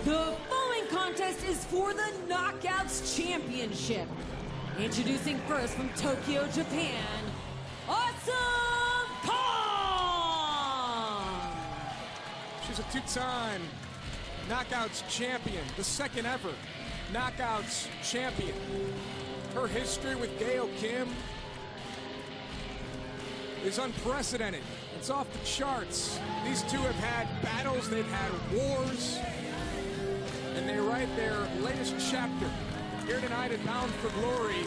The following contest is for the Knockouts Championship. Introducing first from Tokyo, Japan, Awesome Kong! She's a two-time Knockouts champion, the second ever Knockouts champion. Her history with Gail Kim is unprecedented. It's off the charts. These two have had battles, they've had wars, and they write their latest chapter. Here tonight at Bound for Glory,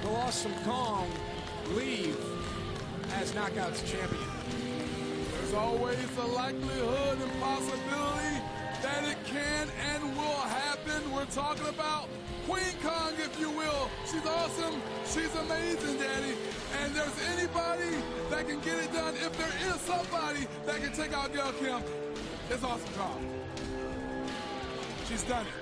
will Awesome Kong leave as Knockouts champion? There's always a likelihood and possibility that it can and will happen. We're talking about Queen Kong, if you will. She's awesome. She's amazing, Daddy. And there's anybody that can get it done. If there is somebody that can take out Gail Kim, it's Awesome Kong. She's done it.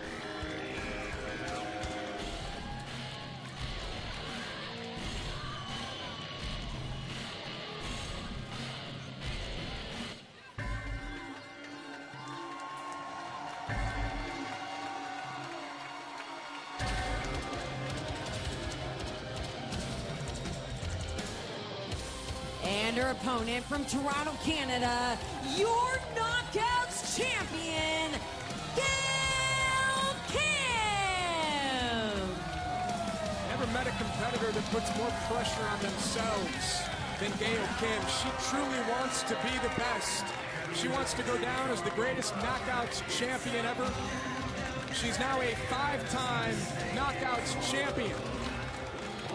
And her opponent from Toronto, Canada, your Knockouts champion, Gail Kim! Never met a competitor that puts more pressure on themselves than Gail Kim. She truly wants to be the best. She wants to go down as the greatest Knockouts champion ever. She's now a 5-time Knockouts champion.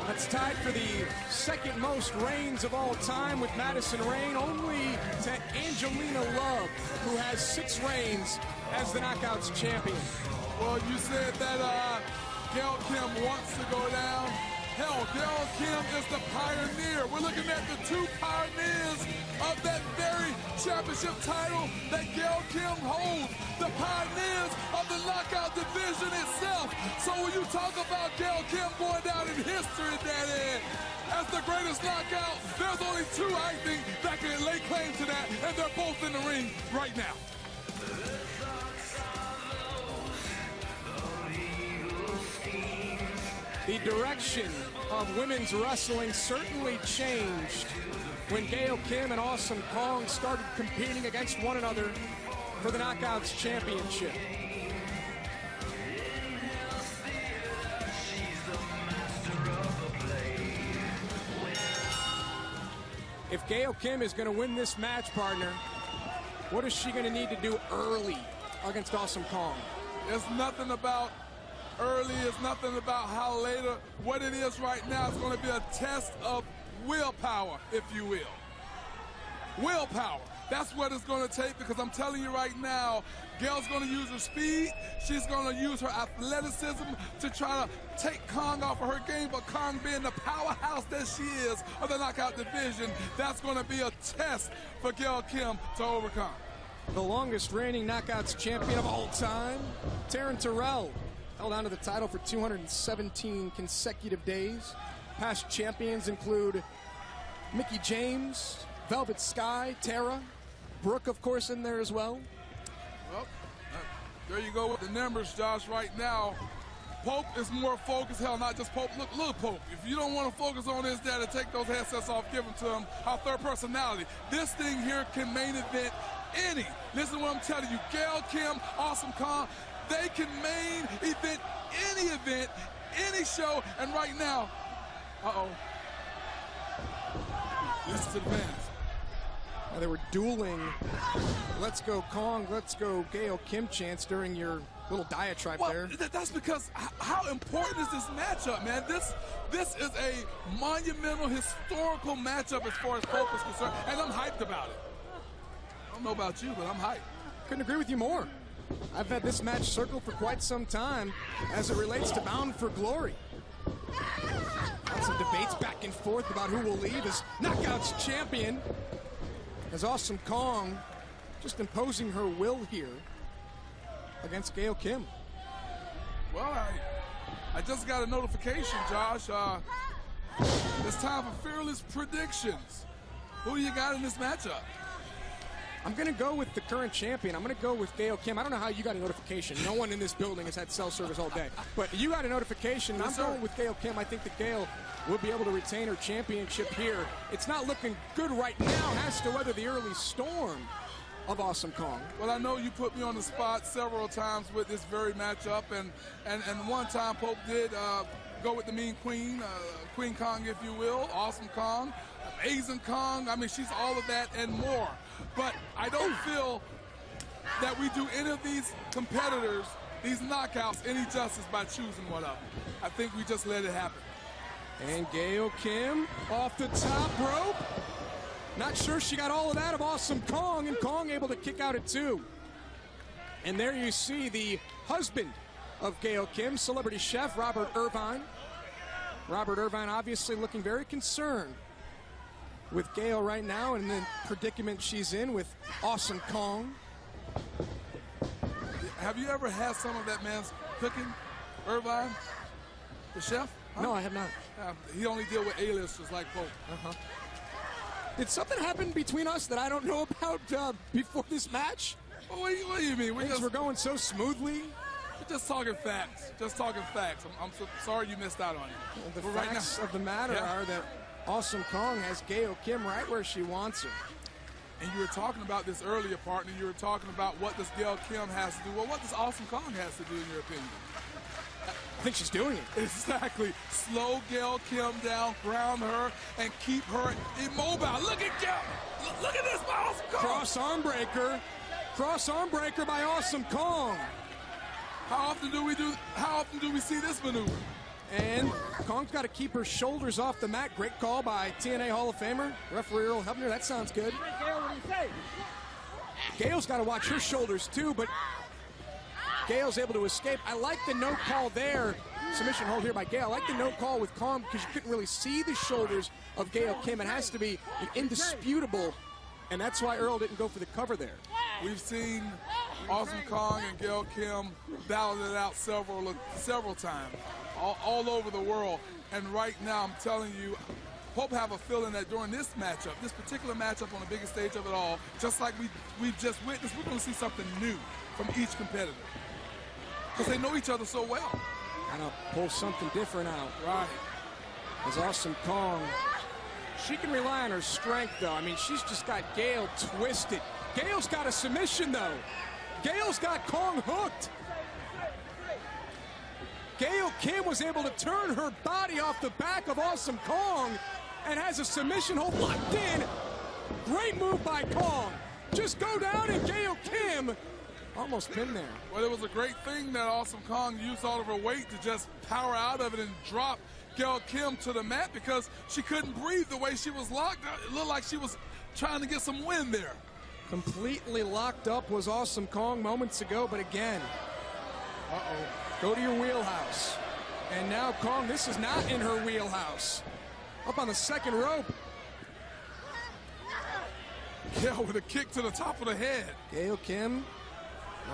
That's tied for the second most reigns of all time with Madison Rayne, only to Angelina Love, who has 6 reigns as the Knockouts champion. Well, you said that Gail Kim wants to go down. Hell, Gail Kim is the pioneer. We're looking at the 2 pioneers of that very championship title that Gail Kim holds. The pioneers of the knockout division itself. So when you talk about Gail Kim going down in history, Daddy, as the greatest knockout, there's only 2, I think, that can lay claim to that, and they're both in the ring right now. The direction of women's wrestling certainly changed when Gail Kim and Awesome Kong started competing against one another for the Knockouts championship. If Gail Kim is going to win this match, partner, what is she going to need to do early against Awesome Kong? It's nothing about early, it's nothing about how later. What it is right now is going to be a test of willpower, if you will. Willpower. That's what it's going to take, because I'm telling you right now, Gail's going to use her speed. She's going to use her athleticism to try to take Kong off of her game, but Kong being the powerhouse that she is of the knockout division, that's going to be a test for Gail Kim to overcome. The longest reigning Knockouts champion of all time, Taryn Terrell, held on to the title for 217 consecutive days. Past champions include Mickie James, Velvet Sky, Tara, Brooke, of course, in there as well. Well, there you go with the numbers, Josh. Right now, Pope is more focused. Hell, not just Pope. Look, Pope. If you don't want to focus on this, Daddy, take those headsets off, give them to him. Our third personality. This thing here can main event any. Listen to what I'm telling you. Gail Kim, Awesome Kong, they can main event, any show, and right now, listen to the fans. They were dueling "Let's go Kong, let's go Gail Kim" chants during your little diatribe there. That's because how important is this matchup, man? This is a monumental, historical matchup as far as Pope is concerned, and I'm hyped about it. I don't know about you, but I'm hyped. Couldn't agree with you more. I've had this match circled for quite some time as it relates to Bound for Glory. Lots of debates back and forth about who will leave as Knockouts champion, as Awesome Kong just imposing her will here against Gail Kim. Well, I just got a notification, Josh. It's time for fearless predictions. Who do you got in this matchup? I'm going to go with the current champion. I'm going to go with Gail Kim. I don't know how you got a notification. No one in this building has had cell service all day. But you got a notification, and I'm going with Gail Kim. I think that Gail will be able to retain her championship here. It's not looking good right now. Has to weather the early storm of Awesome Kong. Well, I know you put me on the spot several times with this very matchup, and one time Pope did go with the Mean Queen, Queen Kong, if you will, Awesome Kong, Amazing Kong. I mean, she's all of that and more. But I don't feel that we do any of these competitors, these knockouts, any justice by choosing one of them. I think we just let it happen. And Gail Kim off the top rope. Not sure she got all of that of Awesome Kong, and Kong able to kick out at 2. And there you see the husband of Gail Kim, celebrity chef Robert Irvine. Robert Irvine obviously looking very concerned with Gail right now and the predicament she's in with Awesome Kong. Have you ever had some of that man's cooking, Irvine, the chef? Huh? No, I have not. He only deal with A-listers like Pope. Did something happen between us that I don't know about before this match? Well, what do you mean? Things were going so smoothly. We're just talking facts. Just talking facts. I'm so sorry you missed out on it. The facts of the matter are that Awesome Kong has Gail Kim right where she wants her. And you were talking about this earlier, partner. You were talking about what does Gail Kim has to do. Well, what does Awesome Kong has to do, in your opinion? I think she's doing it. Exactly. Slow Gail Kim down, ground her, and keep her immobile. Look at Gail. Look at this by Awesome Kong. Cross arm breaker. Cross arm breaker by Awesome Kong. How often do we see this maneuver? And Kong's got to keep her shoulders off the mat. Great call by TNA Hall of Famer, referee Earl Hebner. That sounds good. Gail's got to watch her shoulders too, but Gail's able to escape. I like the no call there. Submission hold here by Gail. I like the no call with Kong because you couldn't really see the shoulders of Gail Kim. It has to be indisputable, and that's why Earl didn't go for the cover there. We've seen Awesome Kong and Gail Kim battle it out several times, all over the world. And right now, I'm telling you, Pope have a feeling that during this matchup, this particular matchup on the biggest stage of it all, just like we've just witnessed, we're going to see something new from each competitor because they know each other so well. Gotta pull something different out. Right. As Awesome Kong, she can rely on her strength, though. I mean, she's just got Gail twisted. Gail's got a submission, though. Gail's got Kong hooked. Gail Kim was able to turn her body off the back of Awesome Kong and has a submission hold locked in. Great move by Kong. Just go down, and Gail Kim almost pinned there. Well, it was a great thing that Awesome Kong used all of her weight to just power out of it and drop Gail Kim to the mat because she couldn't breathe the way she was locked. It looked like she was trying to get some wind there. Completely locked up was Awesome Kong moments ago, but again, go to your wheelhouse. And now Kong, this is not in her wheelhouse. Up on the second rope. Gail with a kick to the top of the head. Gail Kim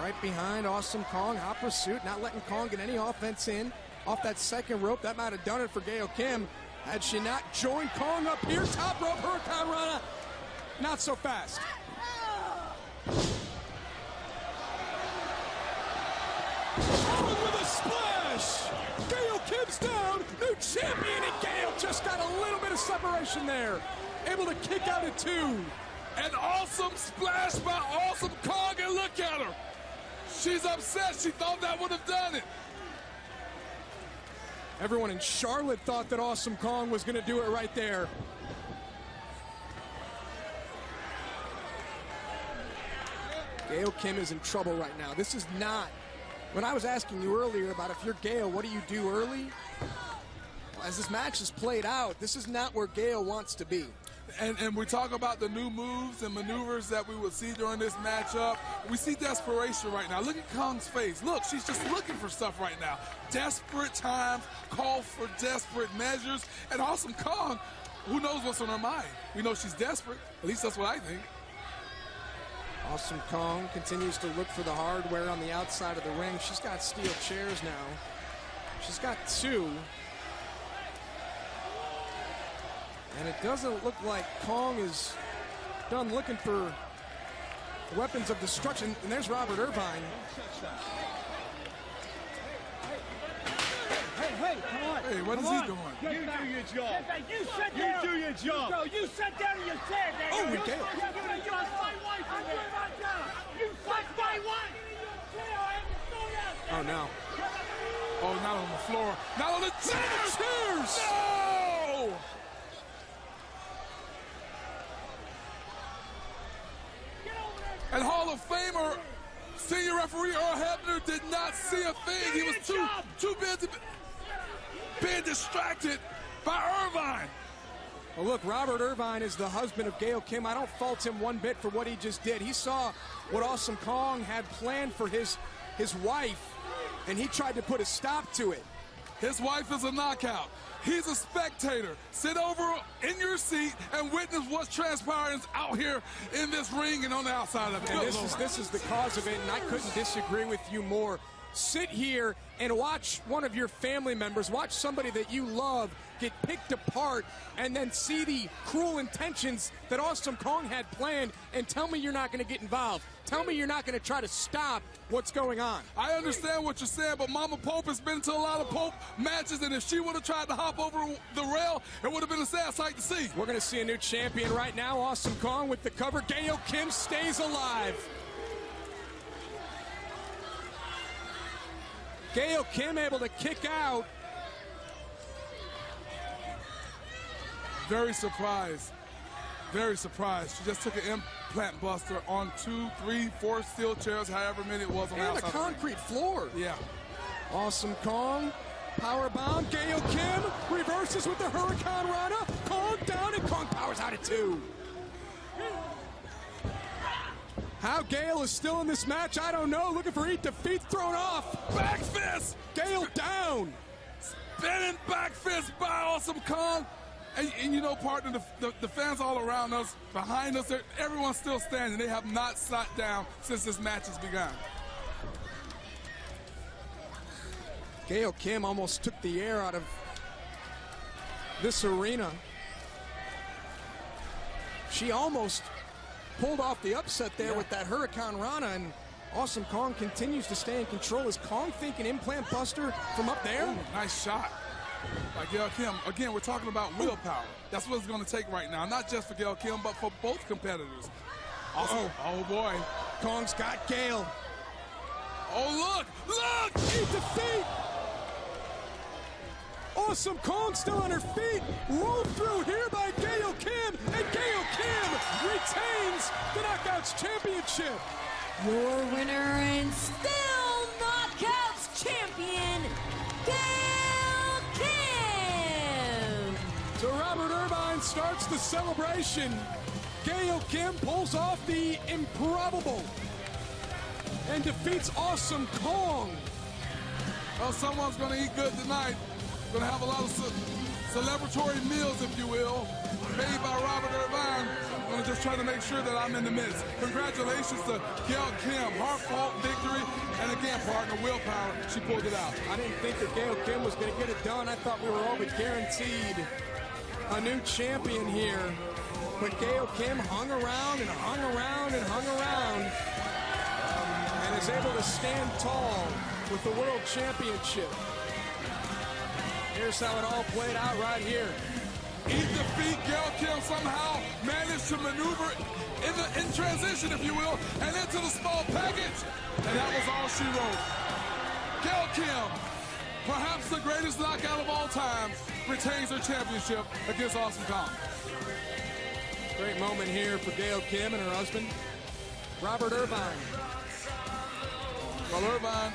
right behind Awesome Kong, hot pursuit, not letting Kong get any offense in. Off that second rope, that might have done it for Gail Kim. Had she not joined Kong up here, top rope, Hurricane Rana, not so fast. With a splash! Gail Kim's down, new champion, and Gail just got a little bit of separation there. Able to kick out at 2. An awesome splash by Awesome Kong, and look at her. She's upset. She thought that would have done it. Everyone in Charlotte thought that Awesome Kong was going to do it right there. Gail Kim is in trouble right now. This is not, when I was asking you earlier about if you're Gail, what do you do early? As this match is played out, this is not where Gail wants to be. And we talk about the new moves and maneuvers that we would see during this matchup. We see desperation right now. Look at Kong's face. Look, she's just looking for stuff right now. Desperate times, call for desperate measures. And Awesome Kong, who knows what's on her mind? We know she's desperate. At least that's what I think. Awesome Kong continues to look for the hardware on the outside of the ring. She's got steel chairs now. She's got 2. And it doesn't look like Kong is done looking for weapons of destruction. And there's Robert Irvine. Hey, come on. Hey, what is he doing? You do your job. You sit down. You do your job. No, you sit down in your chair. Oh, we did. You fuck my wife. You fuck my wife. Oh, no. Oh, not on the floor. Not on the chairs. Cheers! No! And Hall of Famer, senior referee Earl Hebner did not see a thing. He was too busy being distracted by Irvine. Well, look, Robert Irvine is the husband of Gail Kim. I don't fault him one bit for what he just did. He saw what Awesome Kong had planned for his wife, and he tried to put a stop to it. His wife is a knockout. He's a spectator. Sit over in your seat and witness what's transpiring out here in this ring and on the outside of it. And this is the cause of it, and I couldn't disagree with you more. Sit here and watch one of your family members, watch somebody that you love get picked apart, and then see the cruel intentions that Awesome Kong had planned, and tell me you're not going to get involved. Tell me you're not going to try to stop what's going on. I understand what you're saying, but Mama Pope has been to a lot of Pope matches, and if she would have tried to hop over the rail, it would have been a sad sight to see. We're going to see a new champion right now. Awesome Kong with the cover. Gail Kim stays alive. Gail Kim able to kick out. Very surprised. Very surprised. She just took an implant buster on 2, 3, 4 steel chairs, however many it was on the And the outside. concrete floor. Yeah. Awesome Kong. Power bomb. Gail Kim reverses with the Hurricane Rana. Kong down, and Kong powers out at 2. How Gail is still in this match, I don't know. Looking for Eat Defeat, thrown off. Back fist! Gail down. Spinning back fist by Awesome Kong. And you know, partner, the fans all around us, behind us, everyone's still standing. They have not sat down since this match has begun. Gail Kim almost took the air out of this arena. She almost pulled off the upset there with that Hurricane Rana, and Awesome Kong continues to stay in control. Is Kong thinking implant buster from up there? Ooh, nice shot by Gail Kim. Again, we're talking about willpower. That's what it's going to take right now, not just for Gail Kim, but for both competitors. Also, oh boy. Kong's got Gail. Oh, look! Eat Defeat! Awesome Kong still on her feet. Rolled through here by Gail Kim, and Gail Kim retains the Knockouts Championship. Your winner and still Knockouts champion, Gail Kim. So Robert Irvine starts the celebration. Gail Kim pulls off the improbable and defeats Awesome Kong. Well, someone's going to eat good tonight. Going to have a lot of celebratory meals, if you will, made by Robert Irvine. I'm going to just try to make sure that I'm in the midst. Congratulations to Gail Kim. Her fault victory. And again, partner, willpower. She pulled it out. I didn't think that Gail Kim was going to get it done. I thought we were all but guaranteed a new champion here. But Gail Kim hung around and hung around and hung around and is able to stand tall with the World Championship. Here's how it all played out right here. Eat Defeat. Gail Kim somehow managed to maneuver in transition, if you will, and into the small package. And that was all she wrote. Gail Kim, perhaps the greatest knockout of all time, retains her championship against Awesome Kong. Great moment here for Gail Kim and her husband, Robert Irvine. Well, Irvine,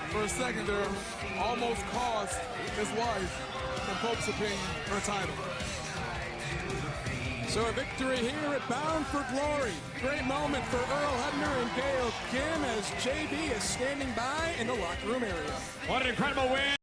for a second there, almost cost his wife, in Pope's opinion, her title. So a victory here at Bound for Glory. Great moment for Earl Hebner and Gail Kim as JB is standing by in the locker room area. What an incredible win.